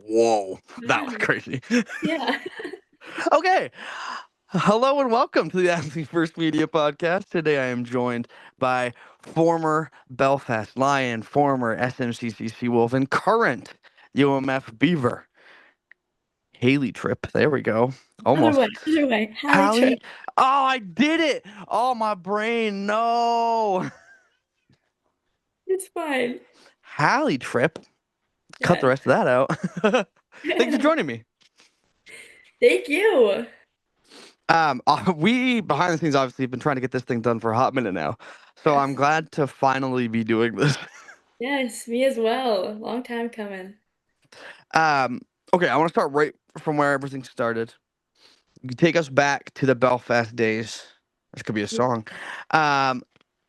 Whoa, that was crazy. Yeah. Okay. Hello and welcome to the Athlete First Media Podcast. Today I am joined by former Belfast Lion, former SMCC Wolf, and current UMF Beaver, Halley Tripp. There we go. Other Almost. way, other way. Halley Tripp. Hallie. Oh, I did it. Oh, my brain. No. It's fine. Hallie Tripp. Cut the Yes. rest of that out. Thanks for joining me. Thank you. We behind the scenes obviously have been trying to get this thing done for a hot minute now. So I'm Yes. glad to finally be doing this. Yes, me as well. Long time coming. Um, okay, I want to start right from where everything started. You can take us back to the Belfast days. This could be a song. Um,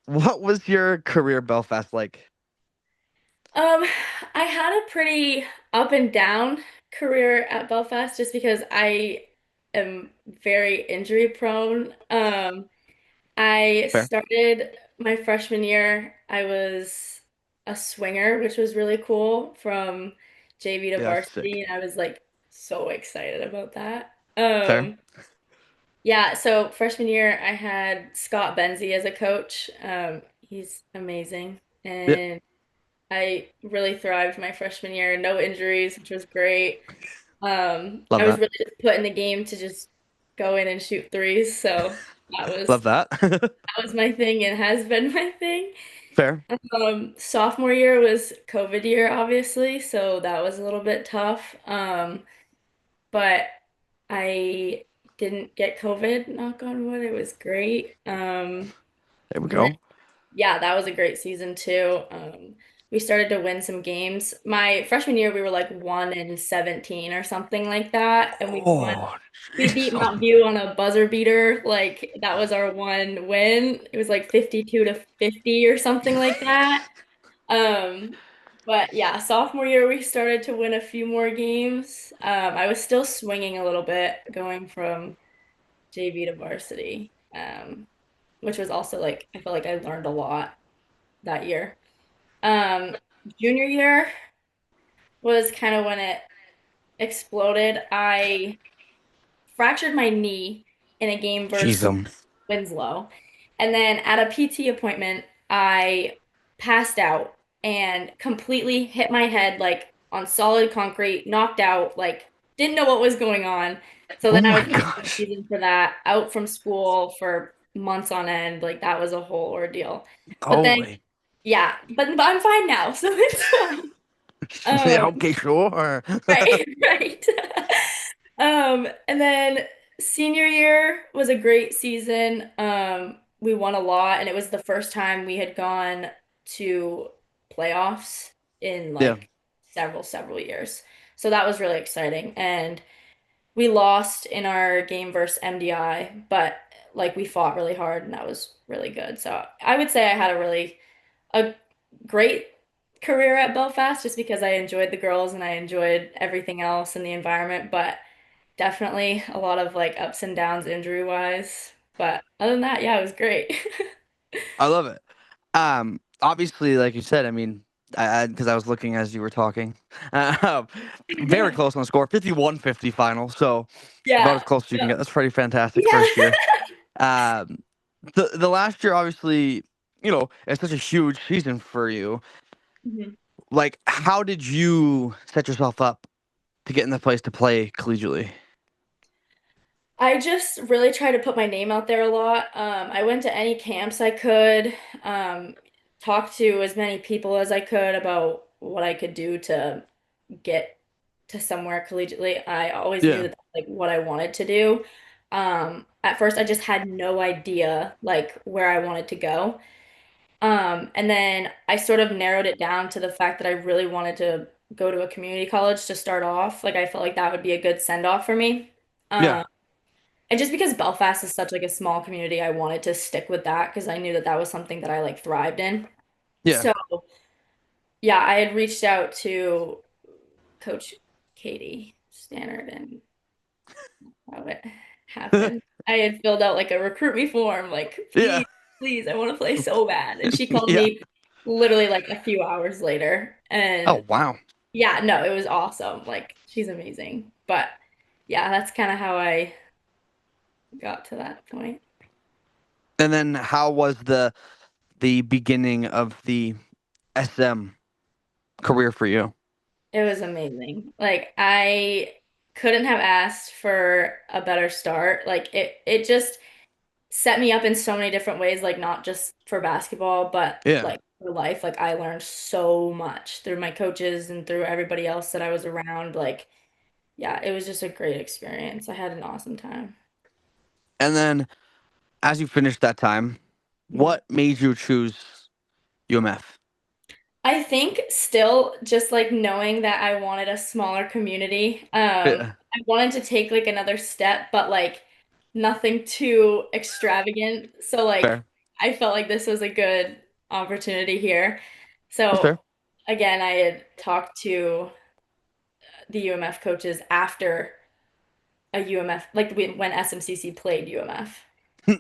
what was your career Belfast like? Um, I had a pretty up and down career at Belfast just because I am very injury prone. I Fair. started my freshman year. I was a swinger, which was really cool from JV to Yeah, that's sick. varsity, and I was like so excited about that. Fair. Yeah, so freshman year I had Scott Benzie as a coach. He's amazing, Yep. and I really thrived my freshman year. No injuries, which was great. Love I was that. really just put in the game to just go in and shoot threes, so that was Love that. that was my thing and has been my thing. Fair. Sophomore year was COVID year, obviously, so that was a little bit tough. But I didn't get COVID, knock on wood. It was great. There we And then go. yeah, that was a great season too. We started to win some games. My freshman year, we were like 1-17 or something like that, and we won. Oh, We jeez. beat Mount View on a buzzer beater. Like that was our one win. It was like 52-50 or something like that. Um, but yeah, sophomore year we started to win a few more games. I was still swinging a little bit going from JV to varsity, which was also like I felt like I learned a lot that year. Um, Junior year was kind of when it exploded. I fractured my knee in a game Jeez, versus Winslow. And then at a PT appointment, I passed out and completely hit my head like on solid concrete, knocked out, like didn't know what was going on. So oh then I my was out for the gosh. season for that, out from school for months on end. Like that was a whole ordeal. But then, Holy. yeah, but I'm fine now, so it's fine. Yeah, Um, okay, sure. right, right. And then senior year was a great season. We won a lot, and it was the first time we had gone to playoffs in Yeah. like several years. So that was really exciting. And we lost in our game versus MDI, but like we fought really hard, and that was really good. So I would say I had a great career at Belfast just because I enjoyed the girls and I enjoyed everything else in the environment, but definitely a lot of like ups and downs injury wise. But other than that, yeah, it was great. I love it. Obviously, like you said, I mean, because I was looking as you were talking, uh, very close on the score, 51-50 final. So about Yeah. as close as you can Yeah. get. That's pretty fantastic Yeah. first year. Um, the last year, obviously, it's such a huge season for you. Mhm. Like, how did you set yourself up to get in the place to play collegiately? I just really tried to put my name out there a lot. I went to any camps I could, um, talked to as many people as I could about what I could do to get to somewhere collegiately. I always knew Yeah, that that's like what I wanted to do. At first I just had no idea like where I wanted to go. And then I sort of narrowed it down to the fact that I really wanted to go to a community college to start off. Like I felt like that would be a good send off for me. yeah, Um, and just because Belfast is such like a small community, I wanted to stick with that because I knew that that was something that I like thrived in. yeah. So yeah, I had reached out to Coach Katie Stannard and how it happened. I had filled out like a recruit me form, like, Yeah, please, I want to play so bad. And she called yeah. me literally like a few hours later. Oh, And wow. Yeah, no, it was awesome. Like she's amazing. But yeah, that's kind of how I got to that point. And then how was the beginning of the SM career for you? It was amazing. Like I couldn't have asked for a better start. Like it just set me up in so many different ways, like not just for basketball, but Yeah. like for life. Like I learned so much through my coaches and through everybody else that I was around. Like, yeah, it was just a great experience. I had an awesome time. And then as you finished that time, Mhm. what made you choose UMF? I think still just like knowing that I wanted a smaller community. Yeah. I wanted to take like another step, but like nothing too extravagant. So like Fair. I felt like this was a good opportunity here. That's So fair. again, I had talked to the UMF coaches after a UMF, like when SMCC played UMF.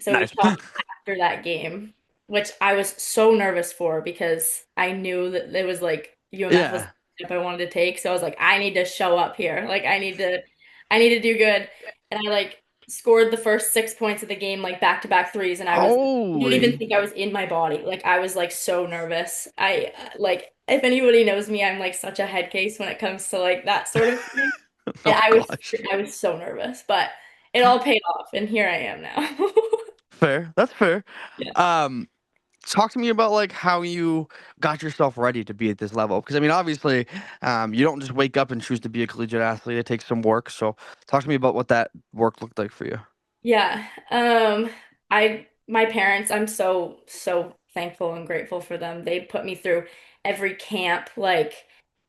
So we Nice. talked after that game, which I was so nervous for because I knew that it was like UMF was Yeah. the step I wanted to take. So I was like, I need to show up here. Like I need to do good. And I like scored the first 6 points of the game, like back to back threes. And I don't even Holy. think I was in my body. Like I was like so nervous. I like, if anybody knows me, I'm like such a head case when it comes to like that sort of thing. And Oh gosh. I was so nervous, but it all paid off, and here I am now. Fair. That's fair. Yeah. Um, Talk to me about like how you got yourself ready to be at this level. Because I mean, obviously, you don't just wake up and choose to be a collegiate athlete. It takes some work. So talk to me about what that work looked like for you. Yeah. My parents, I'm so thankful and grateful for them. They put me through every camp, like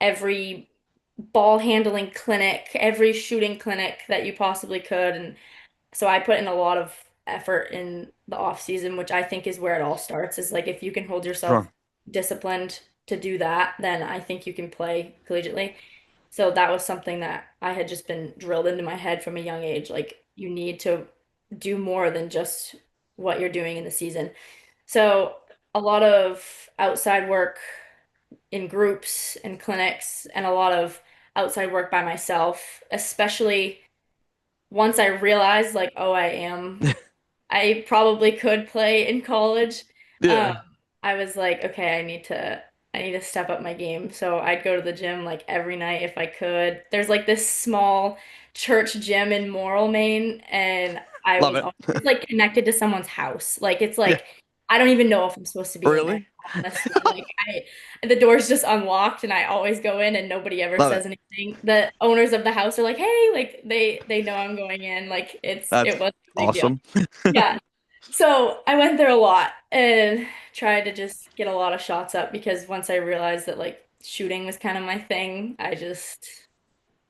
every ball handling clinic, every shooting clinic that you possibly could. And so I put in a lot of effort in the off season, which I think is where it all starts, is like if you can hold yourself Strong. disciplined to do that, then I think you can play collegiately. So that was something that I had just been drilled into my head from a young age. Like you need to do more than just what you're doing in the season. So a lot of outside work in groups and clinics and a lot of outside work by myself, especially once I realized like, oh, I probably could play in college. Um, Yeah. I was like, okay, I need to step up my game. So I'd go to the gym like every night if I could. There's like this small church gym in Morrill, Maine, and Love it. it's like connected to someone's house. Like it's Yeah. like I don't even know if I'm supposed to be in there, Really? honestly. Like the door's just unlocked and I always go in and nobody ever Love says it. anything. The owners of the house are like, "Hey," like they know I'm going in. Like That's it was a big deal. awesome. Yeah. So I went there a lot and tried to just get a lot of shots up because once I realized that like shooting was kind of my thing, I just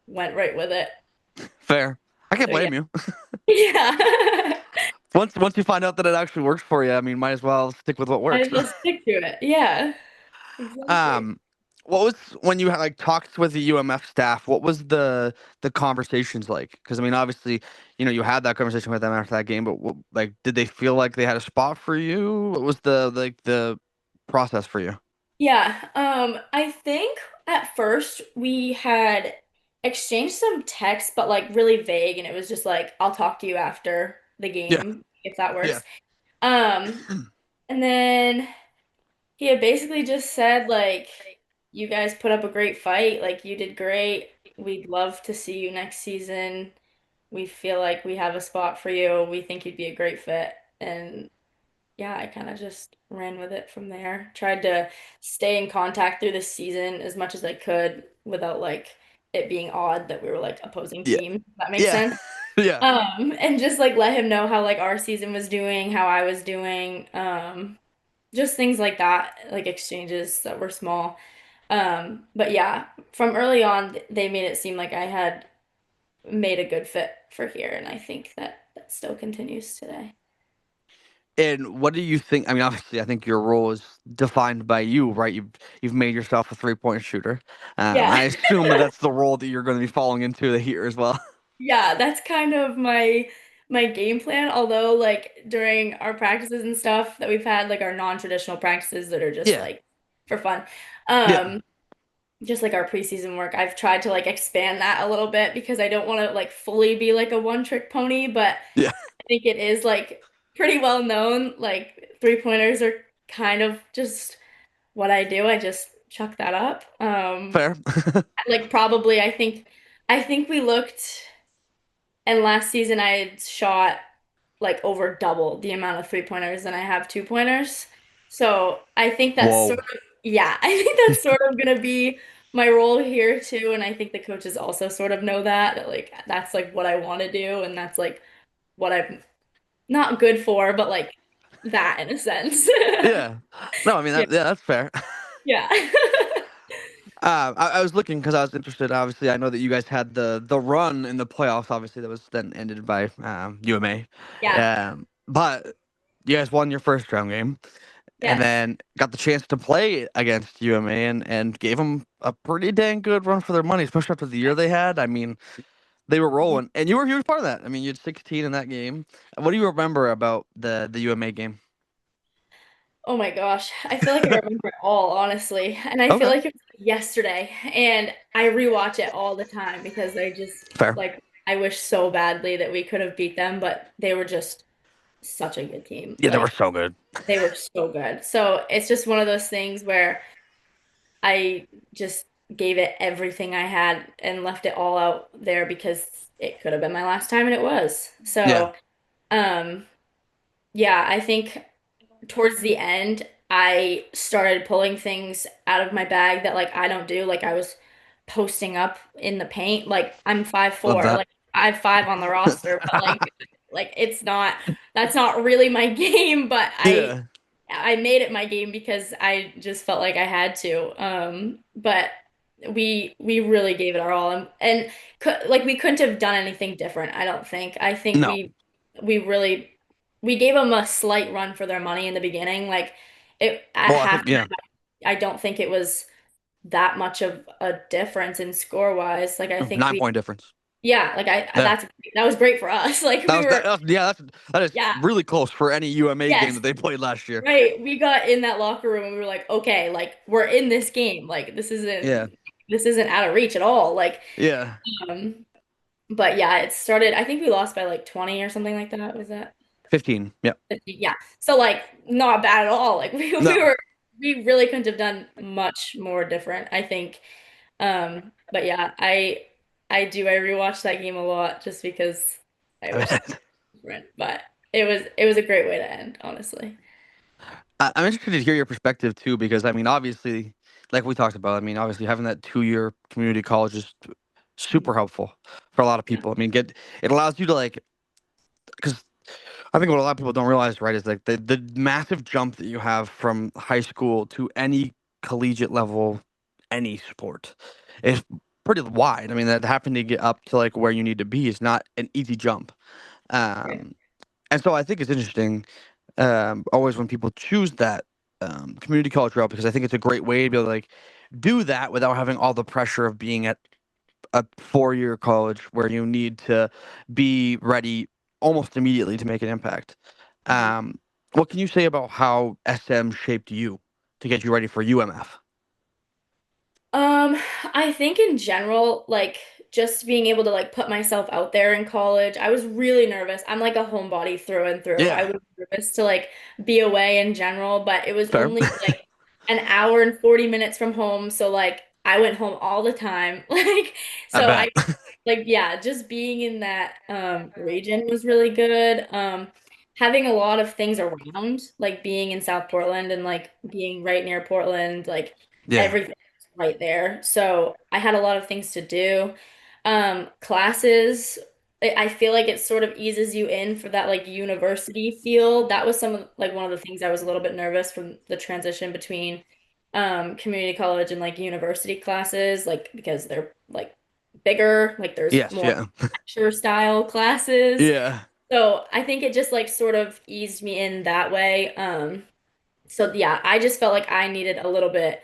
went right with it. Fair. I can't So yeah. blame you. Yeah. Once you find out that it actually works for you, I mean, might as well stick with what Might works. as well stick to it. Yeah. Exactly. Um, what was when you had like talked with the UMF staff? What was the conversations like? Because I mean, obviously, you had that conversation with them after that game, but like, did they feel like they had a spot for you? What was the process for you? Yeah. I think at first we had exchanged some texts, but like really vague, and it was just like, I'll talk to you after the Yeah, game if that yeah, works. Um, and then he had basically just said, like, you guys put up a great fight. Like, you did great. We'd love to see you next season. We feel like we have a spot for you. We think you'd be a great fit. And yeah, I kind of just ran with it from there. Tried to stay in contact through the season as much as I could without like it being odd that we were like opposing yeah, teams. If that makes yeah, sense. yeah. And just like let him know how like our season was doing, how I was doing. Just things like that, like exchanges that were small. But yeah, from early on, they made it seem like I had made a good fit for here, and I think that that still continues today. And what do you think? I mean, obviously, I think your role is defined by you, right? You've made yourself a 3-point shooter. Yeah. I assume that that's the role that you're going to be falling into the here as well. Yeah, that's kind of my game plan. Although, like during our practices and stuff that we've had, like our non-traditional practices that are just Yeah, like for fun. yeah, Um, just like our preseason work, I've tried to like expand that a little bit because I don't want to like fully be like a one trick pony, but Yeah, I think it is like pretty well known. Like three pointers are kind of just what I do. I just chuck that up. fair. Like probably I think we looked and last season I had shot like over double the amount of three pointers than I have two pointers. So I think that's sort Whoa. of, yeah, I think that's sort of gonna be my role here too. And I think the coaches also sort of know that like that's like what I want to do and that's like what I'm not good for, but like that in a sense. Yeah. No, I mean Yeah. yeah, that's fair. Yeah. I was looking because I was interested. Obviously, I know that you guys had the run in the playoffs. Obviously, that was then ended by UMA. Yeah. But you guys won your first round game, and Yes. then got the chance to play against UMA and gave them a pretty dang good run for their money, especially after the year they had. I mean, they were rolling, and you were a huge part of that. I mean, you had 16 in that game. What do you remember about the UMA game? Oh my gosh. I feel like I remember it all, honestly. And I feel Okay, like it was yesterday. And I rewatch it all the time because fair. I wish so badly that we could have beat them, but they were just such a good team. Yeah, they were Like so good. they were so good. So it's just one of those things where I just gave it everything I had and left it all out there because it could have been my last time and it was. Yeah, So, um, yeah, I think towards the end, I started pulling things out of my bag that like I don't do. Like I was posting up in the paint. Like I'm five love four. that. Like I have five on the roster, but like it's not that's not really my game, but I Yeah. I made it my game because I just felt like I had to. But we really gave it our all and like we couldn't have done anything different, I don't think. I think No. we really we gave them a slight run for their money in the beginning. Like it at Well, I think yeah, halftime, I don't think it was that much of a difference in score wise. Like I think 9 point difference. yeah, like I Yeah. that was great for us. Like That we was were yeah, that is yeah, really close for any UMA game yes, that they played last year. right. We got in that locker room and we were like, okay, like we're in this game. Like Yeah. this isn't out of reach at all. Like Yeah. um but yeah, it started I think we lost by like 20 or something like that. Was that 15. Yep. 50? Yeah. So like not bad at all. Like No. we really couldn't have done much more different, I think. But yeah, I rewatch that game a lot just because I wish it I- was different. But it was a great way to end, honestly. I'm interested to hear your perspective too, because I mean, obviously, like we talked about, I mean, obviously having that 2 year community college is super helpful for a lot of Yeah. people. I mean, it allows you to like, because I think what a lot of people don't realize, right, is like the massive jump that you have from high school to any collegiate level, any sport, is pretty wide. I mean, that having to get up to like where you need to be is not an easy jump. Right. Um, and so I think it's interesting, always when people choose that community college route, because I think it's a great way to be able to like do that without having all the pressure of being at a 4 year college where you need to be ready almost immediately to make an impact. Mhm. What can you say about how SM shaped you to get you ready for UMF? Um, I think in general, like just being able to like put myself out there in college, I was really nervous. I'm like a homebody through and through. I Yeah, was nervous to like be away in general, but it was fair. only like an hour and 40 minutes from home. So like I went home all the time. Like I so I bet. like yeah, just being in that region was really good. Having a lot of things around, like being in South Portland and like being right near Portland, like Yeah. everything right there. So I had a lot of things to do. Classes, I feel like it sort of eases you in for that like university feel. That was some of like one of the things I was a little bit nervous from the transition between community college and like university classes, like because they're like bigger, like there's Yes. more Yeah. lecture style classes. Yeah. So I think it just like sort of eased me in that way. So yeah, I just felt like I needed a little bit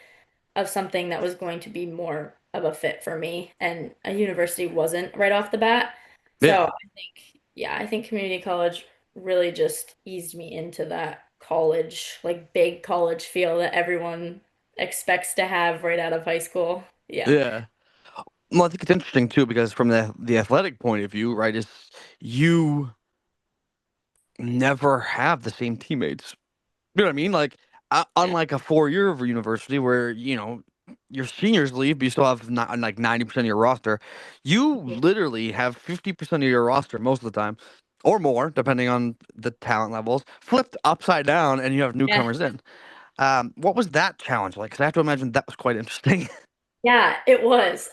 of something that was going to be more of a fit for me, and a university wasn't right off the bat. So Yeah. I think, yeah, I think community college really just eased me into that college, like big college feel that everyone expects to have right out of high school. Yeah. Yeah. Well, I think it's interesting too because from the athletic point of view, right, is you never have the same teammates. You know what I mean? Like, Yeah. unlike a 4 year of a university where, your seniors leave, but you still have not, like 90% of your roster, you Yeah. literally have 50% of your roster most of the time, or more, depending on the talent levels, flipped upside down, and you have Yeah. newcomers in. What was that challenge like? Because I have to imagine that was quite interesting. Yeah, it was.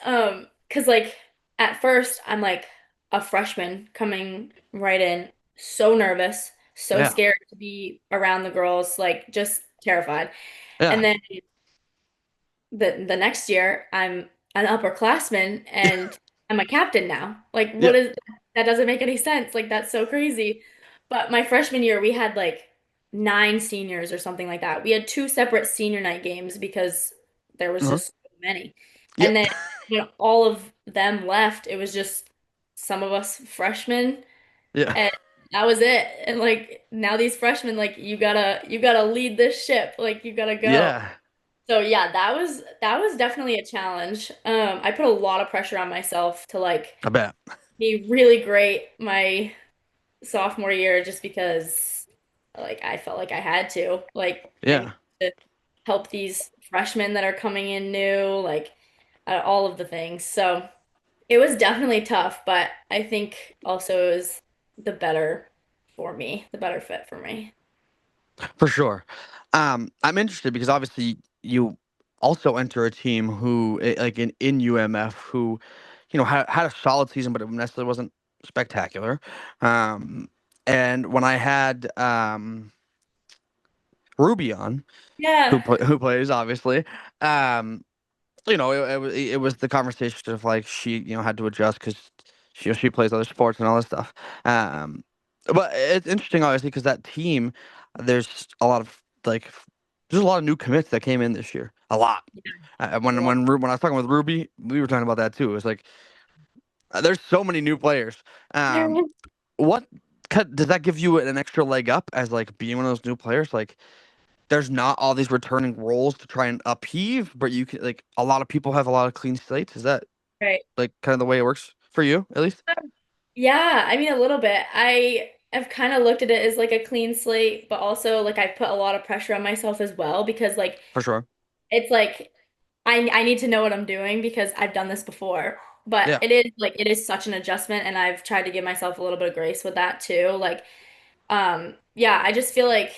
'Cause like at first I'm like a freshman coming right in, so nervous, so Yeah. scared to be around the girls, like just terrified. And Yeah. then the next year I'm an upperclassman and I'm a captain now. Like Yeah. what is that doesn't make any sense. Like that's so crazy. But my freshman year we had like 9 seniors or something like that. We had two separate senior night games because there was Uh-huh. just so many. And Yep. then when all of them left, it was just some of us freshmen Yeah. and that was it. And like now these freshmen like you gotta lead this ship. Like you gotta go. Yeah. So yeah, that was definitely a challenge. I put a lot of pressure on myself to like I bet. be really great my sophomore year just because like I felt like I had to. Like I need Yeah. to help these freshmen that are coming in new, like all of the things. So it was definitely tough, but I think also it was the better for me, the better fit for me. For sure. I'm interested because obviously you also enter a team who, like in UMF, who, had a solid season, but it necessarily wasn't spectacular. Um, and when I had Ruby on, Yeah. who plays obviously, um, it was the conversation of like she had to adjust because she plays other sports and all this stuff. Um, but it's interesting obviously because that team, there's a lot of like there's a lot of new commits that came in this year. A lot. A When lot. when I was talking with Ruby, we were talking about that too. It was like there's so many new players. Um, what does that give you an extra leg up as like being one of those new players? Like there's not all these returning roles to try and upheave, but you can like a lot of people have a lot of clean slates. Is that Right. like kind of the way it works for you, at least? Yeah, I mean a little bit. I have kind of looked at it as like a clean slate, but also like I put a lot of pressure on myself as well because like For sure. it's like I need to know what I'm doing because I've done this before. But Yeah. it is such an adjustment and I've tried to give myself a little bit of grace with that too. Like yeah, I just feel like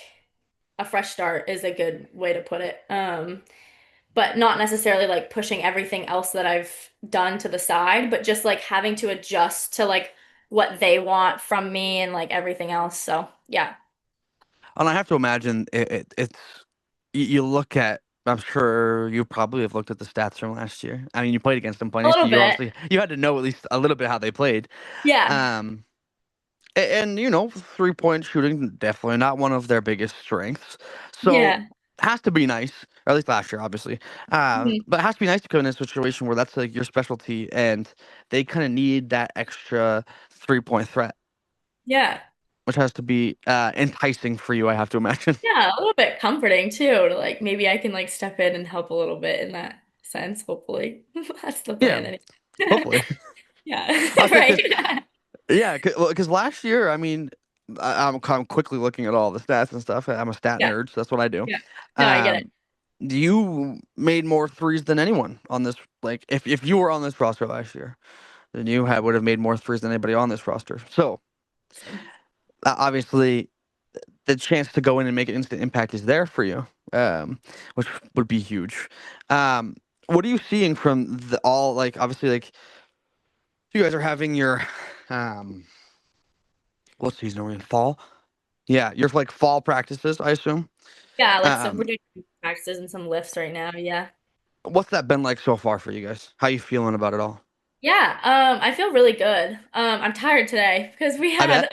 a fresh start is a good way to put it. But not necessarily like pushing everything else that I've done to the side, but just like having to adjust to like what they want from me and like everything else. So, yeah, And I have to imagine it's you look at. I'm sure you probably have looked at the stats from last year. I mean, you played against them a plenty, so little bit. you had to know at least a little bit how they played. Yeah. Um, and 3-point shooting definitely not one of their biggest strengths. So Yeah. has to be nice, or at least last year, obviously. Mhm. But it has to be nice to come in a situation where that's like your specialty, and they kind of need that extra 3-point threat, Yeah. which has to be enticing for you, I have to imagine. Yeah, a little bit comforting too to like maybe I can like step in and help a little bit in that sense, hopefully. That's the Yeah, plan anyway. hopefully. Yeah. I think Right. because yeah, because last year, I mean, I'm quickly looking at all the stats and stuff. I'm a stat Yeah. nerd, so that's what I do. Yeah. No, I get it. Um, you made more threes than anyone on this. Like, if you were on this roster last year, then you would have made more threes than anybody on this roster. So Awesome. obviously, the chance to go in and make an instant impact is there for you, which would be huge. Um, what are you seeing from the all like? Obviously, like you guys are having your um, what season are we in? Fall. Yeah, your like fall practices, I assume. Yeah, like so we're Um, doing practices and some lifts right now. Yeah. what's that been like so far for you guys? How you feeling about it all? Yeah, I feel really good. I'm tired today because I bet.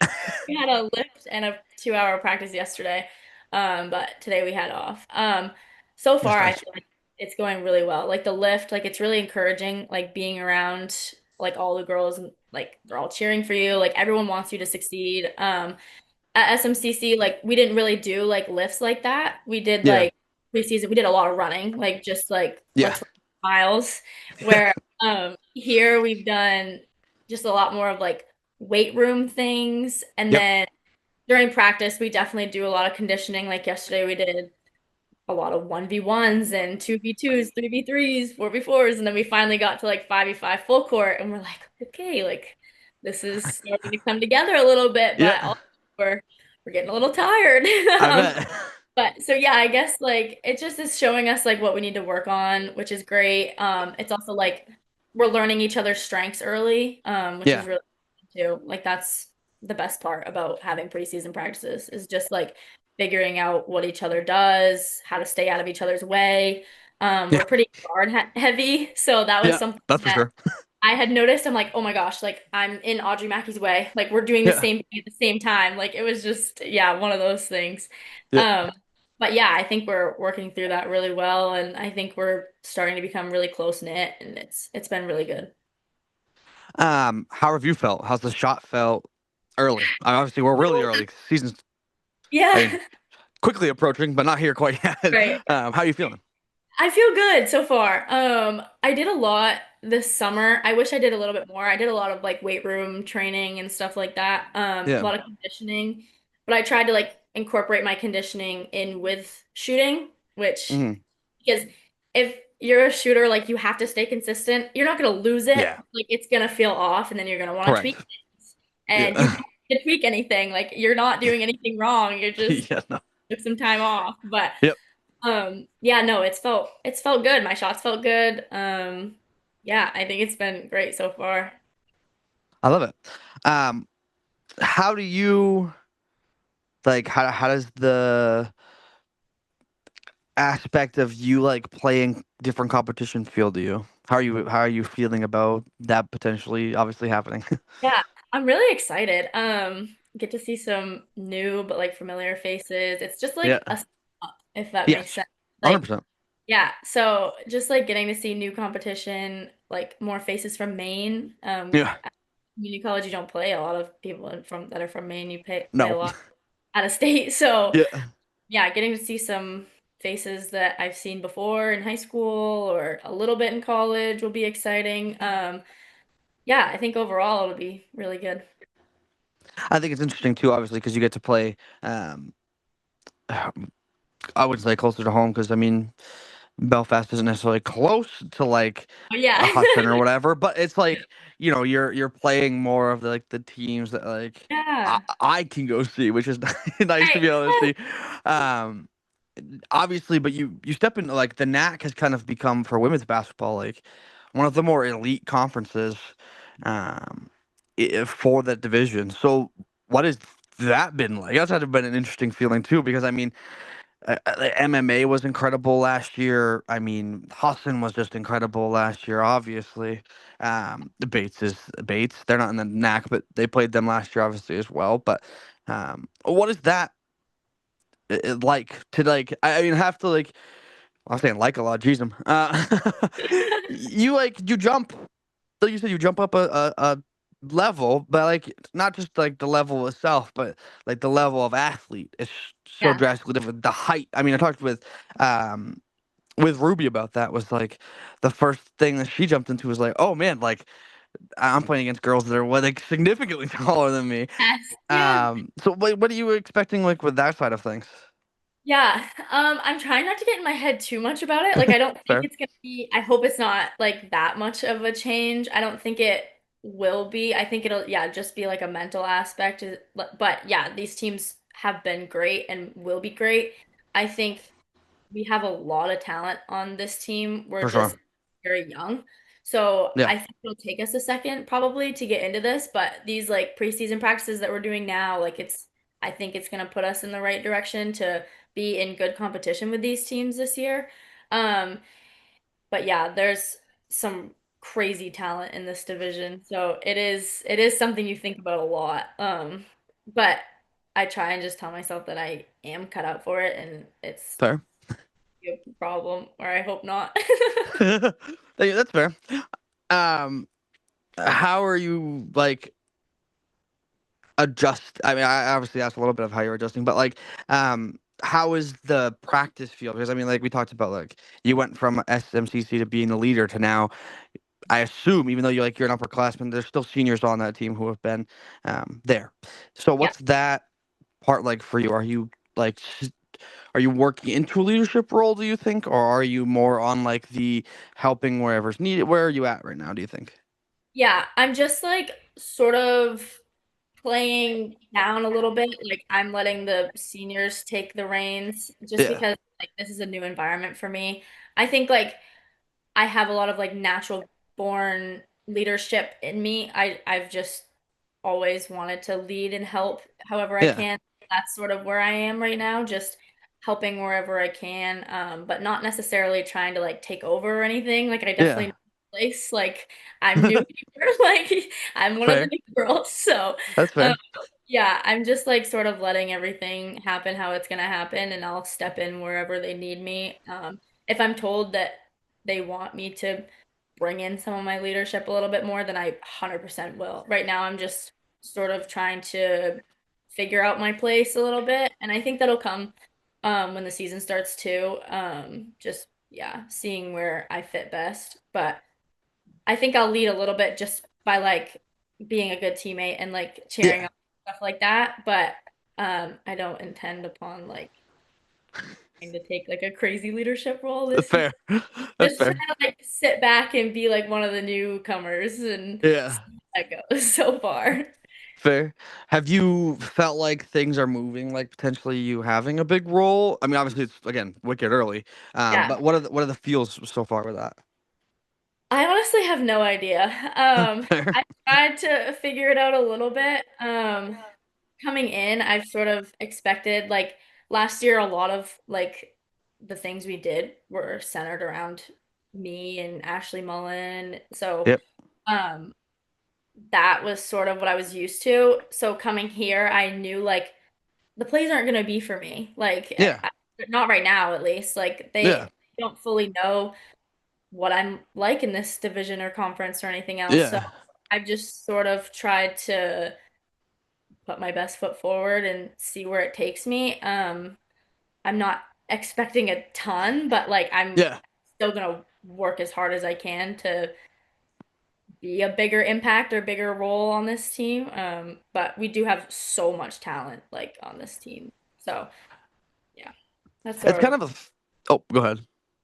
we had a lift and a 2 hour practice yesterday. But today we had off. So That's far I nice. feel like it's going really well. Like the lift, like it's really encouraging, like being around like all the girls and like they're all cheering for you. Like everyone wants you to succeed. At SMCC, like we didn't really do like lifts like that. We did Yeah, like preseason, we did a lot of running, like just like yeah, let's run miles. Where here we've done just a lot more of like weight room things, and Yep. then during practice we definitely do a lot of conditioning. Like yesterday we did a lot of 1v1s and 2v2s, 3v3s, 4v4s, and then we finally got to like 5v5 full court, and we're like, okay, like this is starting to come together a little bit, but Yeah. also we're getting a little tired. I Um, bet. but so yeah, I guess like it just is showing us like what we need to work on, which is great. It's also like we're learning each other's strengths early, which is Yeah. really too. Like that's the best part about having preseason practices is just like figuring out what each other does, how to stay out of each other's way. Yeah. We're pretty guard heavy, so that was Yeah. something That's for that sure. I had noticed. I'm like, oh my gosh, like I'm in Audrey Mackey's way. Like we're doing the Yeah. same thing at the same time. Like it was just, yeah, one of those things. Yeah. Um, but yeah, I think we're working through that really well, and I think we're starting to become really close knit, and it's been really good. How have you felt? How's the shot felt early? Obviously, we're really early. Season's, I Yeah, mean, quickly approaching, but not here quite yet. right. How are you feeling? I feel good so far. I did a lot this summer. I wish I did a little bit more. I did a lot of like weight room training and stuff like that. A Yeah. lot of conditioning, but I tried to like incorporate my conditioning in with shooting, which Hmm. because if you're a shooter, like you have to stay consistent. You're not gonna lose it. Yeah. Like it's gonna feel off, and then you're gonna want to tweak Correct. things. And you Yeah. can't tweak anything. Like you're not doing anything wrong. You're just Yeah. No. took some time off. But Yep. yeah, no, it's felt good. My shots felt good. Yeah, I think it's been great so far. I love it. Um, how do you like? How does the aspect of you like playing different competition feel to you? How are you feeling about that potentially obviously happening? Yeah, I'm really excited. Get to see some new but like familiar faces. It's just like a Yeah. step up, if that makes Yes. sense. Like, 100%. yeah, so just like getting to see new competition, like more faces from Maine. Yeah. At community college, you don't play a lot of people from that are from Maine. You play a No. lot out of state. So Yeah. yeah, getting to see some faces that I've seen before in high school or a little bit in college will be exciting. Yeah, I think overall it'll be really good. I think it's interesting too, obviously, because you get to play. Um, I would say closer to home because I mean Belfast isn't necessarily close to like But yeah. a Hudson or whatever, but it's like you're playing more of the teams that like Yeah. I can go see, which is nice to Right. be able to see. Um, Obviously, but you step into like the NAC has kind of become for women's basketball like one of the more elite conferences um, for that division. So what has that been like? That's had to have been an interesting feeling too, because I mean MMA was incredible last year. I mean, Hassan was just incredible last year. Obviously, the Bates is Bates. They're not in the NAC, but they played them last year, obviously as well. But what is that like to like? I mean, have to like. I'm saying like a lot. Jeez, you like you jump. Like you said, you jump up a level, but like not just like the level itself, but like the level of athlete is so Yeah. drastically different. The height. I mean, I talked um with Ruby about that. Was like the first thing that she jumped into was like, oh man, like I'm playing against girls that are like significantly taller than me. Yes. Yeah. So what are you expecting like with that side of things? Yeah. I'm trying not to get in my head too much about it. Like I don't think Fair, it's gonna be, I hope it's not like that much of a change. I don't think it will be. I think it'll, yeah, just be like a mental aspect. But yeah, these teams have been great and will be great. I think we have a lot of talent on this team. We're for sure. just very young. So Yeah, I think it'll take us a second probably to get into this, but these like preseason practices that we're doing now, like I think it's gonna put us in the right direction to be in good competition with these teams this year. Um, but yeah, there's some crazy talent in this division. So it is something you think about a lot. But I try and just tell myself that I am cut out for it and it's fair. a problem, or I hope not. That's fair. Um, how are you like adjust? I mean, I obviously asked a little bit of how you're adjusting, but like, how is the practice feel? Because I mean, like we talked about, like you went from SMCC to being the leader to now. I assume, even though you're an upperclassman, there's still seniors on that team who have been there. So Yeah. what's that part like for you? Are you like are you working into a leadership role, do you think, or are you more on like the helping wherever's needed? Where are you at right now, do you think? Yeah, I'm just like sort of playing down a little bit. Like I'm letting the seniors take the reins just Yeah. because like this is a new environment for me. I think like I have a lot of like natural born leadership in me. I've just always wanted to lead and help however I Yeah. can. That's sort of where I am right now, just helping wherever I can, but not necessarily trying to like take over or anything. Like I definitely Yeah. know my place. Like I'm new here. Like I'm one of the Fair. new girls. So That's um, fair. yeah, I'm just like sort of letting everything happen how it's gonna happen, and I'll step in wherever they need me. If I'm told that they want me to bring in some of my leadership a little bit more, then I 100% will. Right now, I'm just sort of trying to figure out my place a little bit, and I think that'll come when the season starts too. Just yeah, seeing where I fit best. But I think I'll lead a little bit just by like being a good teammate and like cheering Yeah. on stuff like that. But I don't intend upon like trying to take like a crazy leadership role That's this year. fair. That's Just trying fair. to like sit back and be like one of the newcomers and Yeah. see how that goes so far. Fair. Have you felt like things are moving, like potentially you having a big role? I mean, obviously it's again wicked early. Yeah. But what are the feels so far with that? I honestly have no idea. Fair. I tried to figure it out a little bit. Coming in, I've sort of expected like last year a lot of like the things we did were centered around me and Ashley Mullen. So Yep. um that was sort of what I was used to. So coming here, I knew like the plays aren't going to be for me. Like Yeah. not right now at least. Like Yeah. they don't fully know what I'm like in this division or conference or anything else. So Yeah. I've just sort of tried to put my best foot forward and see where it takes me. I'm not expecting a ton, but like I'm Yeah. still gonna work as hard as I can to be a bigger impact or bigger role on this team. But we do have so much talent like on this team. So yeah, that's It's sort kind of. of oh, go ahead.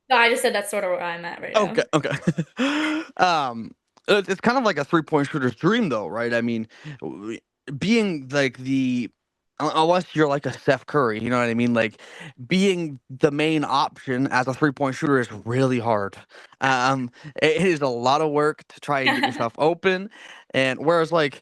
No, I just said that's sort of where I'm at right now. Okay, okay. um, it's kind of like a three-point shooter's dream, though, right? I mean, being like unless you're like a Steph Curry, you know what I mean? Like being the main option as a three-point shooter is really hard. Um, it is a lot of work to try and get Yeah. yourself open, and whereas like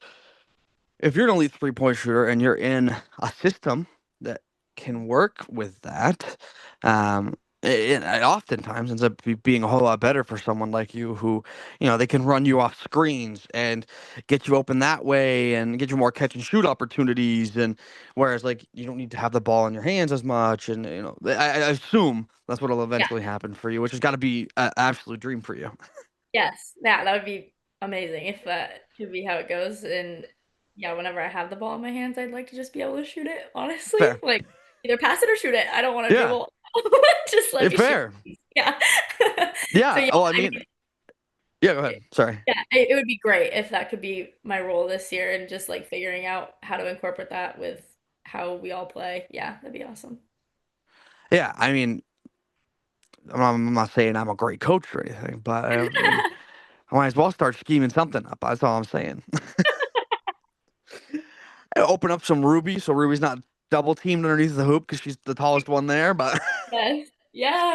if you're an elite three-point shooter and you're in a system that can work with that, um, it oftentimes ends up being a whole lot better for someone like you who, they can run you off screens and get you open that way and get you more catch and shoot opportunities. And whereas like you don't need to have the ball in your hands as much. And, I assume that's what'll Yeah. eventually happen for you, which has got to be an absolute dream for you. Yes. Yeah, that would be amazing if that could be how it goes. And yeah, whenever I have the ball in my hands, I'd like to just be able to shoot it, honestly. Fair. Like either pass it or shoot it. I don't want to Yeah. dribble. Just let me shoot. Fair. Yeah. So Yeah. yeah, Oh, I I mean, mean, yeah, go ahead. Sorry. yeah, it would be great if that could be my role this year and just like figuring out how to incorporate that with how we all play. Yeah, that'd be awesome. Yeah, I mean, I'm not saying I'm a great coach or anything, but I mean, I might as well start scheming something up. That's all I'm saying. Open up some Ruby so Ruby's not double teamed underneath the hoop because she's the tallest one there. But Yes. Yeah.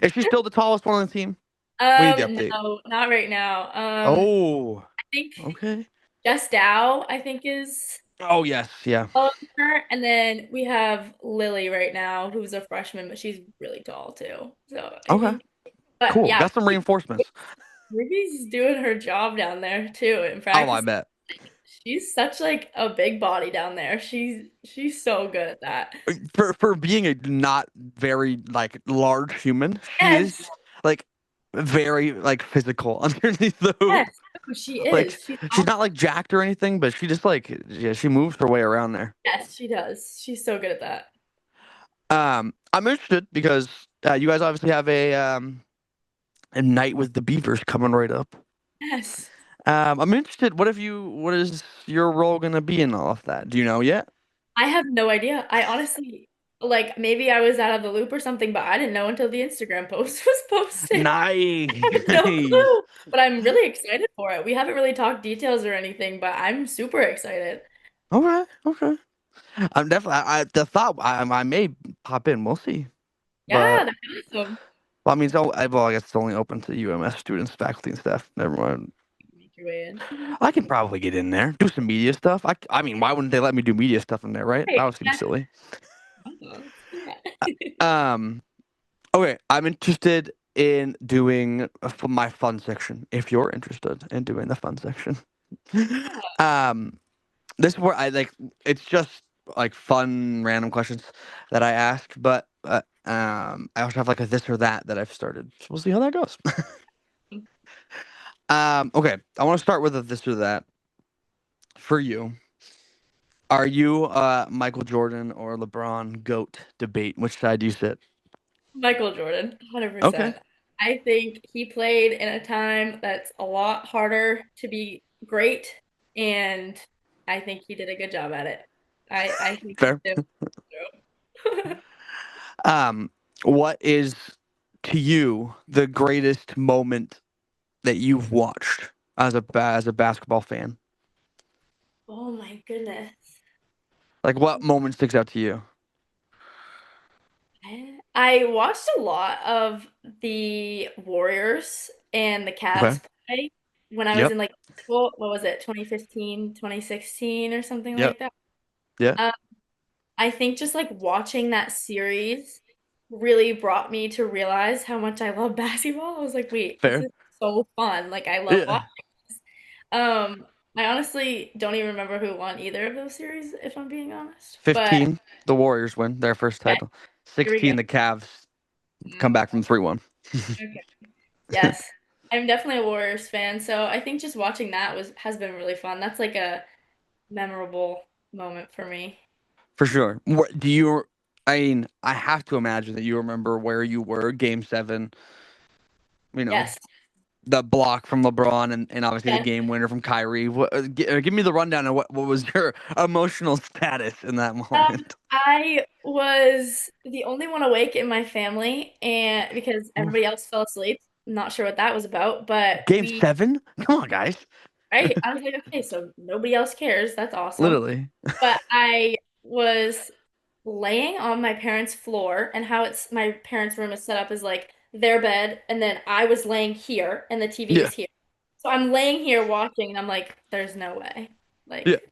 is she still the tallest one on the team? We need the update. No, not right now. Oh, I think okay. Just Dow, I think is Oh yes, yeah. her, and then we have Lily right now, who's a freshman, but she's really tall too. So I Okay, think, but cool. yeah, Got some reinforcements. Ruby's doing her job down there too in Oh, I practice. bet. She's such like a big body down there. She's so good at that. For being a not very like large human, she Yes, is like very like physical underneath the hoop. yes, she Like is. She's she's awesome. not like jacked or anything, but she just like yeah, she moves her way around there. Yes, she does. She's so good at that. I'm interested because you guys obviously have a night with the Beavers coming right up. Yes. I'm interested. What is your role gonna be in all of that? Do you know yet? I have no idea. I honestly, like, maybe I was out of the loop or something, but I didn't know until the Instagram post was posted. I have no Nice. clue, but I'm really excited for it. We haven't really talked details or anything, but I'm super excited. Okay. Okay. I'm definitely. The thought I may pop in. We'll see. Yeah, But that's awesome. well, I mean, well, I guess it's only open to UMF students, faculty, and staff. Never mind. Make your way in. I can probably get in there, do some media stuff. I mean, why wouldn't they let me do media stuff in there, right? Right, That would seem exactly. silly. Awesome. Yeah. Um. Okay, I'm interested in doing my fun section. If you're interested in doing the fun section, Yeah. um, this is where I like. It's just like fun, random questions that I ask, but I also have like a this or that I've started. So we'll see how that goes. Okay, I want to start with a this or that for you. Are you Michael Jordan or LeBron GOAT debate? Which side do you sit? Michael Jordan, Okay, 100%. I think he played in a time that's a lot harder to be great, and I think he did a good job at it. I think he fair. did. Um, what is to you the greatest moment that you've watched as a basketball fan? Oh my goodness. Like, what moment sticks out to you? I watched a lot of the Warriors and the Okay. Cavs play when I was Yep. in like, what was it, 2015, 2016, or something Yep. like that. Yeah. Um, I think just like watching that series really brought me to realize how much I love basketball. I was like, wait, this Fair. is so fun. Like I love Yeah. watching this. Um, I honestly don't even remember who won either of those series, if I'm being honest. But 15, the Warriors win their first okay, title. here we go. 16, the Cavs come Mm, back from 3-1. okay. Yes. I'm definitely a Warriors fan, so I think just watching that was has been really fun. That's like a memorable moment for me. For sure. Do you? I mean, I have to imagine that you remember where you were, Game 7. You know, Yes. the block from LeBron and obviously the Yes. game winner from Kyrie. Give me the rundown of what was your emotional status in that moment? I was the only one awake in my family, and because everybody else fell asleep. Not sure what that was about, but Game 7? Come on, guys. right, I was like, okay, so nobody else cares. That's awesome. Literally. But I was laying on my parents' floor, and how it's my parents' room is set up is like their bed, and then I was laying here, and the TV Yeah. is here. So I'm laying here watching, and I'm like, there's no way. Yeah. Like,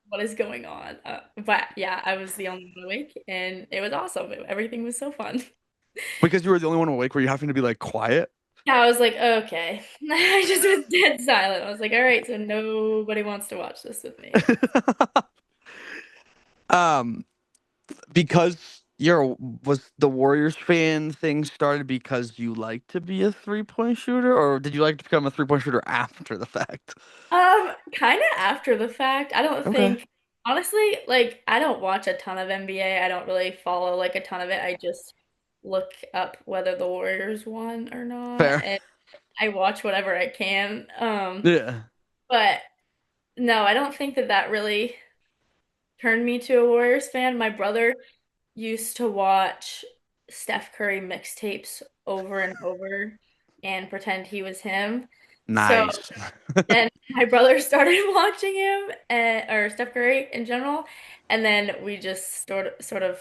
what is going on? But yeah, I was the only one awake, and it was awesome. Everything was so fun. Because you were the only one awake, were you having to be like quiet? Yeah, I was like, okay. I just was dead silent. I was like, all right, so nobody wants to watch this with me. um, because was the Warriors fan thing started because you like to be a 3-point shooter, or did you like to become a 3-point shooter after the fact? Kind of after the fact. I don't Okay. think, honestly, like I don't watch a ton of NBA. I don't really follow like a ton of it. I just look up whether the Warriors won or not, Fair. and I watch whatever I can. Yeah. But no, I don't think that that really turned me to a Warriors fan. My brother used to watch Steph Curry mixtapes over and over and pretend he was him. So Nice. then my brother started watching him or Steph Curry in general, and then we just sort of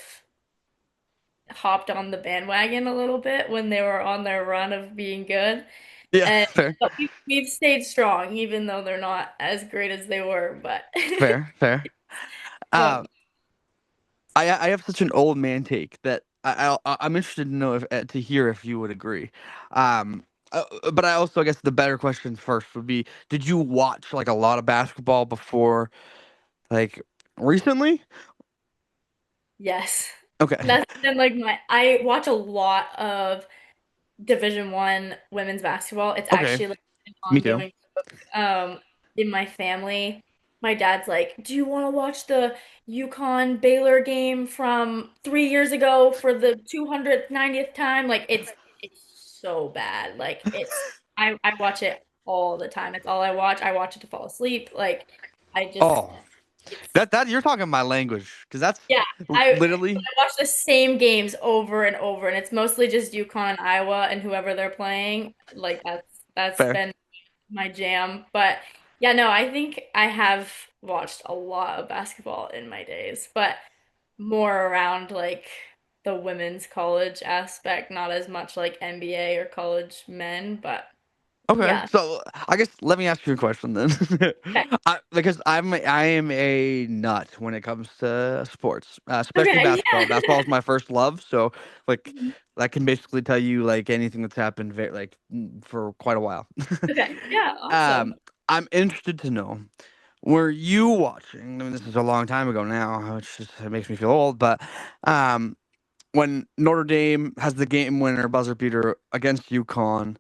hopped on the bandwagon a little bit when they were on their run of being good. Yeah, And fair. but we've stayed strong, even though they're not as great as they were. But Fair, fair. but Uh, I have such an old man take that I'm interested to know if to hear if you would agree. Um, but I also, I guess the better question first would be: did you watch like a lot of basketball before, like recently? yes, Okay, that's been like my. I watch a lot of Division 1 women's basketball. It's okay, actually like an me too. ongoing joke, in my family. my dad's like, "Do you want to watch the UConn Baylor game from 3 years ago for the 290th time?" Like it's so bad. Like I watch it all the time. It's all I watch. I watch it to fall asleep. Like I just Oh, it's that you're talking my language because that's yeah. I literally watch the same games over and over, and it's mostly just UConn and Iowa and whoever they're playing. Like that's fair. been my jam. But yeah, no, I think I have watched a lot of basketball in my days, but more around like the women's college aspect, not as much like NBA or college men, but Okay, yeah. so I guess let me ask you a question then, Okay. because I am a nut when it comes to sports, especially Okay, basketball. Basketball yeah. is my first love, so like Mhm. I can basically tell you like anything that's happened for quite a while. Okay. Yeah, awesome. um, I'm interested to know. Were you watching? I mean, this is a long time ago now, which just it makes me feel old. But um, when Notre Dame has the game winner buzzer beater against UConn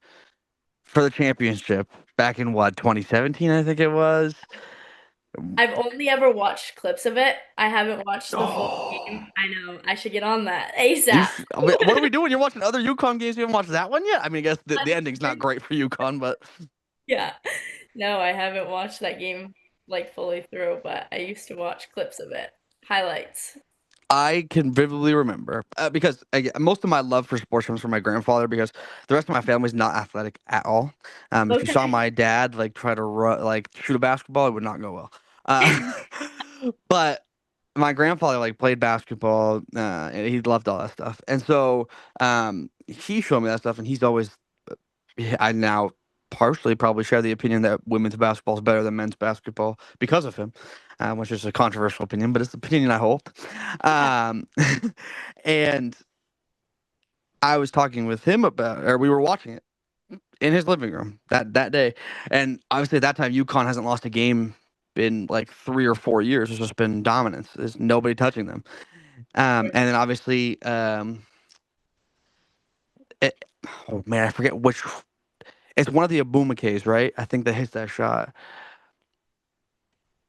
for the championship back in what 2017, I think it was. I've only ever watched clips of it. I haven't watched the full Oh, game. I know. I should get on that you. ASAP. I mean, what are we doing? You're watching other UConn games. You haven't watched that one yet. I mean, I guess the ending's not great for UConn, but Yeah. No, I haven't watched that game like fully through, but I used to watch clips of it. Highlights. I can vividly remember because most of my love for sports comes from my grandfather because the rest of my family's not athletic at all. If you saw Okay. my dad like try to like shoot a basketball, it would not go well. Uh, but my grandfather like played basketball. And he loved all that stuff, and so he showed me that stuff, and he's always. I now partially probably share the opinion that women's basketball is better than men's basketball because of him, which is a controversial opinion, but it's the opinion I hold. Yeah. Um, and I was talking with him about, or we were watching it in his living room that day, and obviously at that time UConn hasn't lost a game in like 3 or 4 years. It's just been dominance. There's nobody touching them. And then obviously, it, oh man, I forget which. It's one of the Abumake's, right? I think that hits that shot.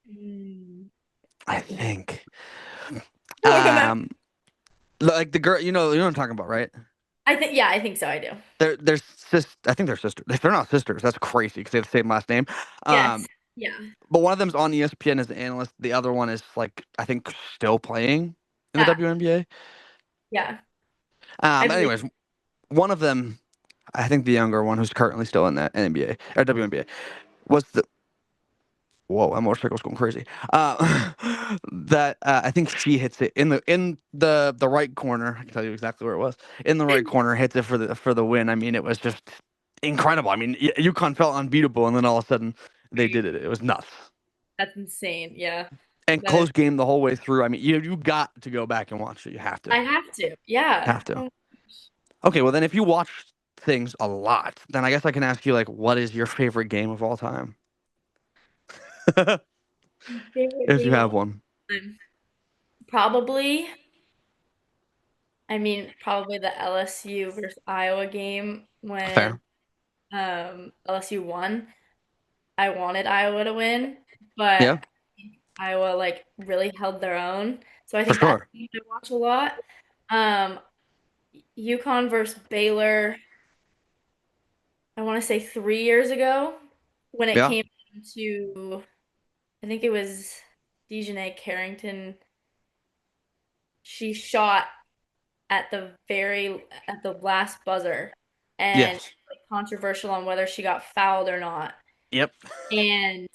Mm, I I don't think. remember. Um, like the girl, you know what I'm talking about, right? I think yeah, I think so. I do. They're I think they're sisters. If they're not sisters, that's crazy because they have the same last name. Yes. Um, Yeah. but one of them's on ESPN as an analyst. The other one is like I think still playing in the Yeah. WNBA. Yeah. I believe. Anyways, one of them, I think the younger one who's currently still in that NBA or WNBA was the. Whoa, my motorcycle's going crazy. That I think she hits it in the right corner. I can tell you exactly where it was. In the right corner, hits it for the win. I mean, it was just incredible. I mean, UConn felt unbeatable, and then all of a sudden they did it. It was nuts. That's insane. Yeah. And That is. close game the whole way through. I mean, you got to go back and watch it. You have to, I have to. Yeah. have to. Oh, Okay, well then, if you watch things a lot, then I guess I can ask you like, what is your favorite game of all time, favorite if you game of have all one? time. Probably. I mean, probably the LSU versus Iowa game when Fair. LSU won. I wanted Iowa to win, but Yeah, Iowa like really held their own. So I for think that's sure. a game I watch a lot. Um, UConn versus Baylor, I want to say 3 years ago when it Yeah. came to, I think it was Dejanay Carrington. She shot at the last buzzer and Yes. like, controversial on whether she got fouled or not. Yep. And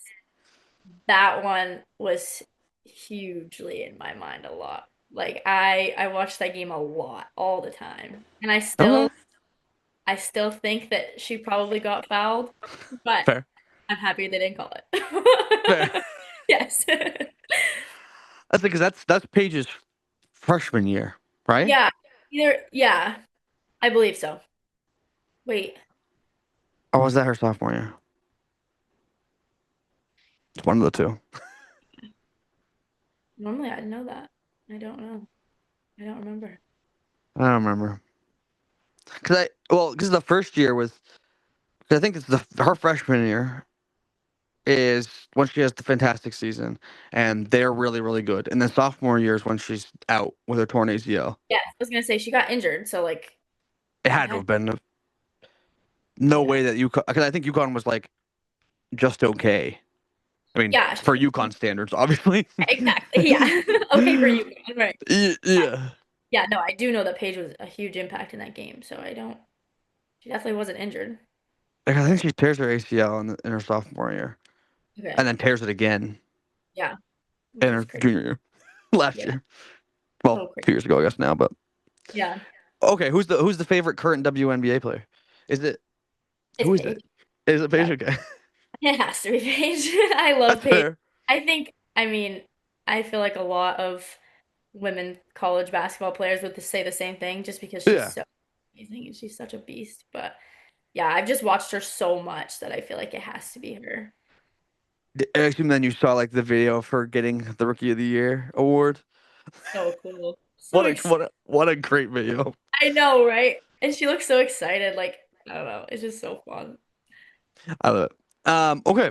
that one was hugely in my mind a lot. Like I watched that game a lot, all the time. And Okay. I still think that she probably got fouled, but Fair. I'm happy they didn't call Fair. it. Yes. That's because that's Paige's freshman year, right? Yeah. Yeah, I believe so. Wait, Or was that her sophomore year? It's one of the two. normally I'd know that. I don't know. I don't remember. I don't remember. Because the first year was. Cause I think it's her freshman year is when she has the fantastic season, and they're really, really good. And then sophomore year is when she's out with her torn ACL. Yeah, I was gonna say she got injured, so like It it had to had have been no yeah. way that because I think UConn was like just okay. I mean, Yeah, for UConn standards, obviously. exactly. Yeah. Okay for you. Right. Yeah. Yeah, no, I do know that Paige was a huge impact in that game, so I don't she definitely wasn't injured. Like, I think But she tears her ACL in her sophomore year, okay. and then tears it again Yeah, in which is her crazy. junior year last Yeah, year. Well, so crazy. 2 years ago, I guess now. But Yeah, okay, who's the favorite current WNBA player? Is it it's who is Paige. it? Is it Yeah, Paige? Okay, it has to be Paige. I love that's Paige. fair. I mean, I feel like a lot of women college basketball players would say the same thing just because she's Yeah. so amazing and she's such a beast. But yeah, I've just watched her so much that I feel like it has to be her. I assume then you saw like the video of her getting the Rookie of the Year award. So cool. So What a excited. what a what a great video. I know, right? And she looks so excited. Like, I don't know. It's just so fun. I love it. Okay,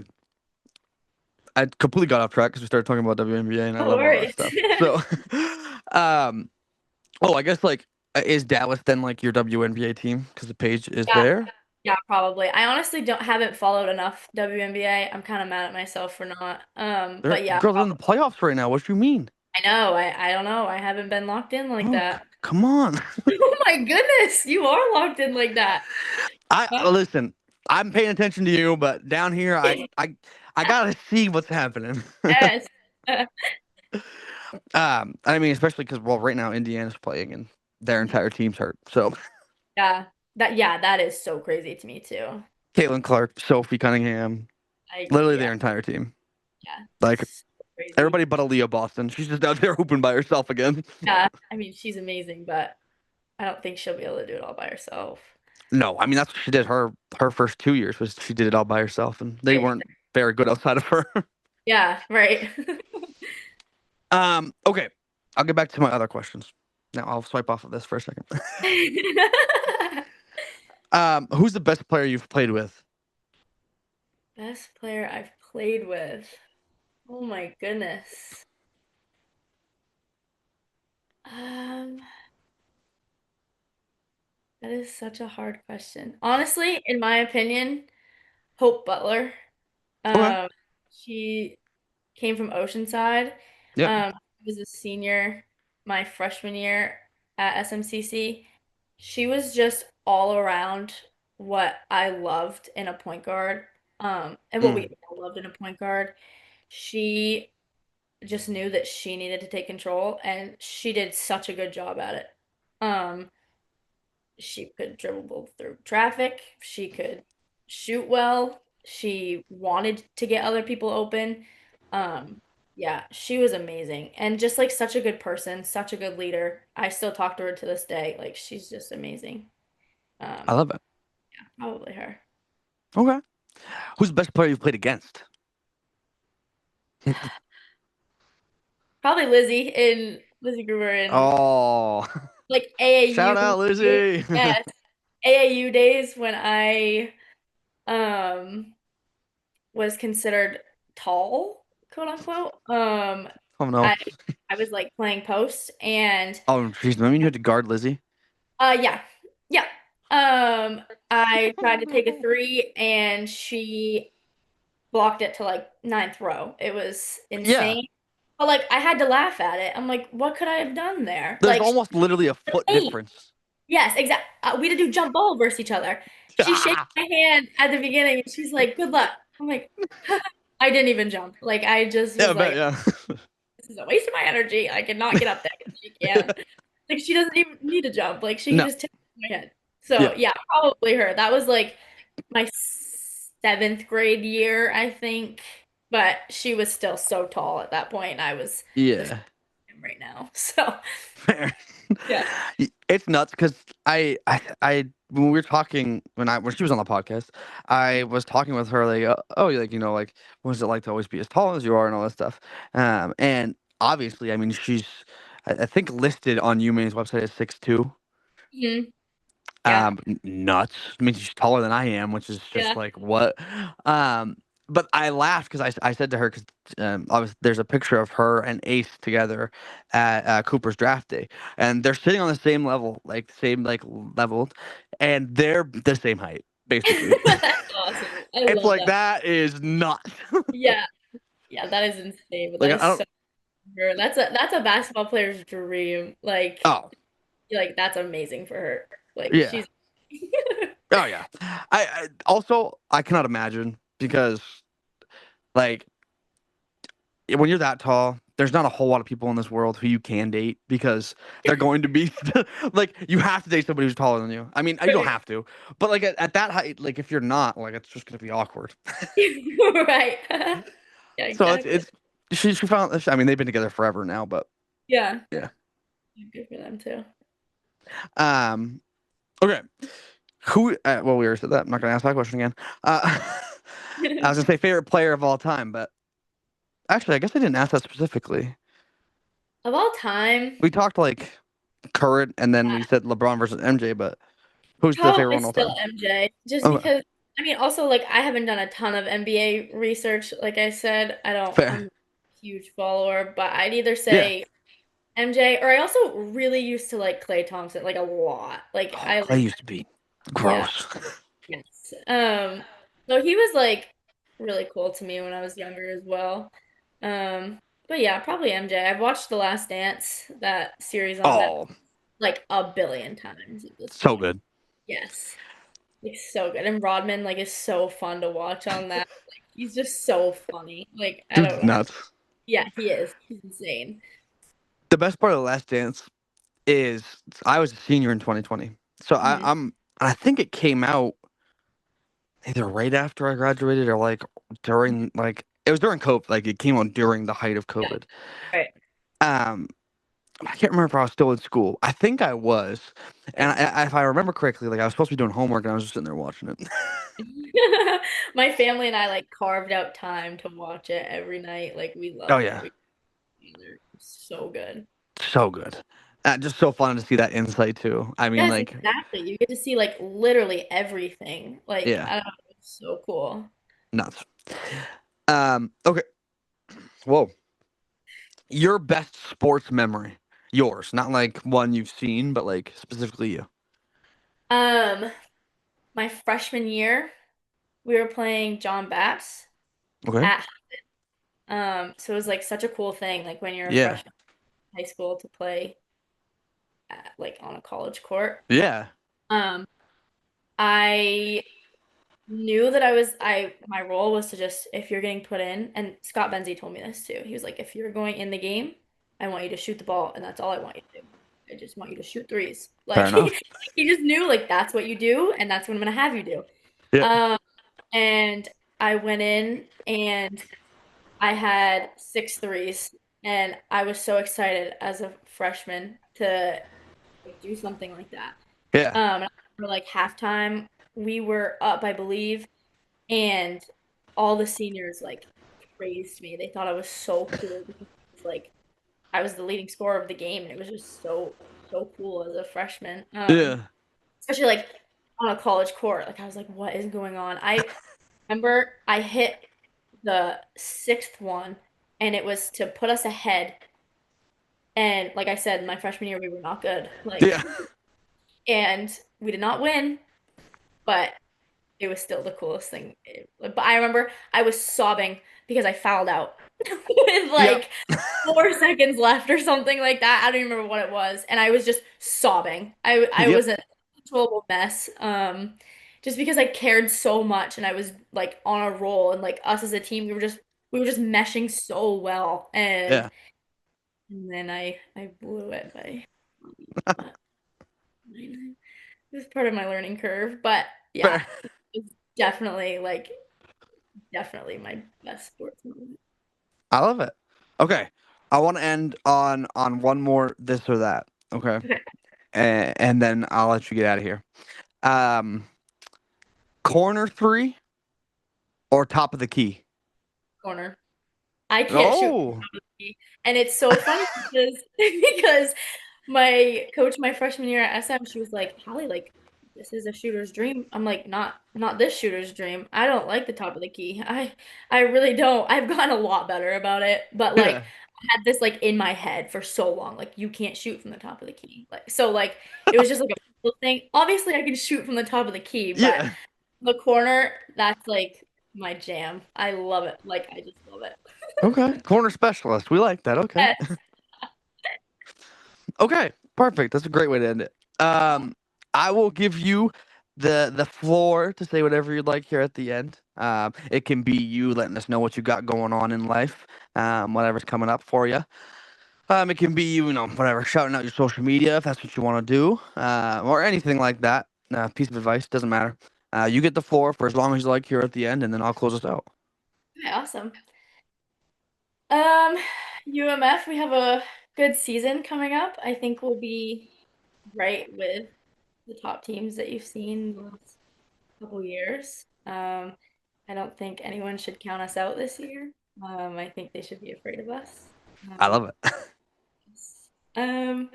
I completely got off track because we started talking about WNBA, and I No love all that worries. stuff. So, um, oh, I guess like is Dallas then like your WNBA team because the page is Yeah, there? yeah, probably. I honestly don't haven't followed enough WNBA. I'm kind of mad at myself for not. They're But yeah, girls are in the probably. playoffs right now. What do you mean? I know. I don't know. I haven't been locked in like Oh, that. come on. Oh my goodness, you are locked in like that. I Huh? listen. I'm paying attention to you, but down here, I gotta see what's happening. Yes. I mean, especially because well, right now Indiana's playing and their entire team's hurt. So Yeah. That is so crazy to me too. Caitlin Clark, Sophie Cunningham, literally Yeah, their entire team. yeah. Like It's so crazy. everybody but Aaliyah Boston. She's just out there hooping by herself again. Yeah. I mean, she's amazing, but I don't think she'll be able to do it all by herself. No, I mean that's what she did. Her first 2 years was she did it all by herself, and they Right. weren't very good outside of her. Yeah, right. Okay, I'll get back to my other questions. Now I'll swipe off of this for a second. Who's the best player you've played with? Best player I've played with. Oh my goodness. Um, that is such a hard question. Honestly, in my opinion, Hope Butler. Okay. Um, she came from Oceanside. Yep. I was a senior my freshman year at SMCC. She was just all around what I loved in a point guard, and what we Mm, all loved in a point guard. She just knew that she needed to take control, and she did such a good job at it. Um, she could dribble through traffic. She could shoot well. She wanted to get other people open. Um, yeah, she was amazing and just like such a good person, such a good leader. I still talk to her to this day. Like she's just amazing. I Um, love it. Probably her. Okay. Who's the best player you've played against? Probably Lizzie in Lizzie Gruber in Oh, like shout AAU out days. Lizzie. Yes, AAU days when I um was considered tall, quote unquote. Oh no. I I was like playing post and Oh, jeez. I mean, you had to guard Lizzie. yeah. Yeah. I tried to take a three and she blocked it to like ninth row. It was Yeah. insane. But like I had to laugh at it. I'm like, what could I have done there? There's Like almost literally a foot eight. difference. Yes, exactly. We had to do jump ball versus each other. She shakes Ah, my hand at the beginning and she's like, good luck. I'm like, I didn't even jump. Like I just yeah, I was bet. like, Yeah. this is a waste of my energy. I cannot get up there. She can. Like she doesn't even need to jump. Like she can No. just tip my head. Yeah. So yeah, probably her. That was like my seventh grade year, I think. But she was still so tall at that point. I was the Yeah. right now. So Fair. yeah. It's nuts because when we were talking when she was on the podcast, I was talking with her like, oh, like like what is it like to always be as tall as you are and all that stuff. And obviously, I mean, she's I think listed on UMA's website as 6'2". Mhm. Yeah. Nuts. I mean, she's taller than I am, which is just Yeah. like what. Um, but I laughed because I said to her because there's a picture of her and Ace together at Cooper's draft day, and they're sitting on the same level, like same like leveled, and they're the same height basically. That's awesome. I It's love like that. that is nuts. Yeah. Yeah, that is insane, but Like that I is so don't. her. That's a basketball player's dream. Oh Like that's amazing for her. Like yeah. she's Oh yeah. I also I cannot imagine because like when you're that tall, there's not a whole lot of people in this world who you can date because they're going to be like you have to date somebody who's taller than you. I mean, you don't have to, but like at that height, like if you're not, like it's just gonna be awkward. right. Yeah, So exactly. it's she found. I mean, they've been together forever now, but Yeah. yeah. Good for them too. Um. Okay. Who? Well, we already said that. I'm not gonna ask that question again. I was gonna say favorite player of all time, but actually, I guess I didn't ask that specifically. Of all time, We talked like current, and then we said LeBron versus MJ, but who's the favorite probably one of all still time? MJ. Just Okay, because I mean also like I haven't done a ton of NBA research. Like I said, I'm fair. a huge follower, but I'd either Yeah. say MJ or I also really used to like Klay Thompson like a lot. Like Oh, I Clay like used to be yeah. gross. Yes. So he was like really cool to me when I was younger as well. But yeah, probably MJ. I've watched The Last Dance, that series on Netflix, Oh, like a billion times at this so point. good. Yes. It's so good. And Rodman like is so fun to watch on that. Like he's just so funny. Like I Dude's don't know. nuts. Yeah, he is. He's insane. The best part of The Last Dance is I was a senior in 2020, so Mhm. I think it came out either right after I graduated or like during like it was during COVID. Like it came out during the height of Yeah, COVID. right. Um, I can't remember if I was still in school. I think I was, and Okay. if I remember correctly, like I was supposed to be doing homework and I was just sitting there watching it. My family and I like carved out time to watch it every night. Like we Oh loved it. yeah, We They're so good. so good. Just so fun to see that insight too. I mean, Yes, like, exactly. You get to see like literally everything. Like, yeah, I don't know, it's so cool. nuts. Okay. Whoa. Your best sports memory. Yours, not like one you've seen, but like specifically you. Um, my freshman year, we were playing John Batts Okay. at so it was like such a cool thing, like when you're a Yeah. freshman in high school to play like on a college court. Yeah. Um, I knew that I my role was to just if you're getting put in, and Scott Benzie told me this too. He was like, if you're going in the game, I want you to shoot the ball, and that's all I want you to do. I just want you to shoot threes. Like Fair enough. he just knew like that's what you do, and that's what I'm gonna have you do. Yeah. Um, and I went in and I had six threes, and I was so excited as a freshman to like, do something like that. Yeah. For like halftime, we were up, I believe, and all the seniors like praised me. They thought I was so cool because like I was the leading scorer of the game, and it was just so cool as a freshman. Yeah. Especially like on a college court. Like I was like, what is going on? I remember I hit the sixth one, and it was to put us ahead. And like I said, my freshman year we were not good. Yeah. And we did not win, but it was still the coolest thing. But I remember I was sobbing because I fouled out with Yep. like 4 seconds left or something like that. I don't even remember what it was, and I was just sobbing. I Yep. was a total mess. Just because I cared so much and I was like on a roll, and like us as a team, we were just meshing so well, Yeah. and then I blew it by what, 9. It was part of my learning curve, but yeah, Fair. it's definitely like definitely my best sports moment. I love it. Okay. I want to end on one more this or that. Okay. Okay, And then I'll let you get out of here. Um, corner three or top of the key? corner. I can't shoot Oh. comedy. And it's so funny because because my coach my freshman year at SM, she was like, Hallie, like this is a shooter's dream. I'm like, not this shooter's dream. I don't like the top of the key. I really don't. I've gotten a lot better about it, but like Yeah. I had this like in my head for so long. Like you can't shoot from the top of the key. Like so like it was just like a mental thing. Obviously I can shoot from the top of the key, but Yeah. the corner, that's like my jam. I love it. Like I just love it. Okay. Corner specialist. We like that. Okay. Yes. Okay. Perfect. That's a great way to end it. I will give you the floor to say whatever you'd like here at the end. It can be you letting us know what you got going on in life, whatever's coming up for you. It can be you know, whatever, shouting out your social media if that's what you want to do, or anything like that. Piece of advice doesn't matter. You get the floor for as long as you like here at the end, and then I'll close us out. Okay, awesome. Um, UMF, we have a good season coming up. I think we'll be right with the top teams that you've seen the last couple years. I don't think anyone should count us out this year. I think they should be afraid of us. I Um, love it. um,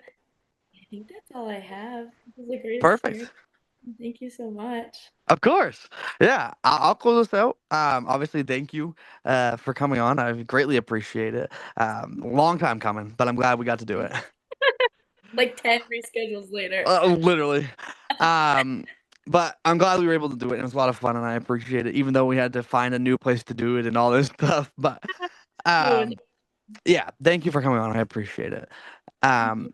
I think that's all I have. This was a great Perfect. experience. Thank you so much. Of course. Yeah, I'll close this out. Obviously, thank you for coming on. I greatly appreciate it. Long time coming, but I'm glad we got to do it. Like 10 reschedules later. Literally. Um, but I'm glad we were able to do it. It was a lot of fun, and I appreciate it, even though we had to find a new place to do it and all this stuff. But It was um, yeah, thank you for coming on. I appreciate it. Um,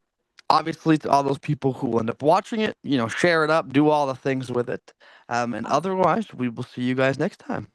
obviously, to all those people who will end up watching it, you know, share it up, do all the things with it. And otherwise, we will see you guys next time.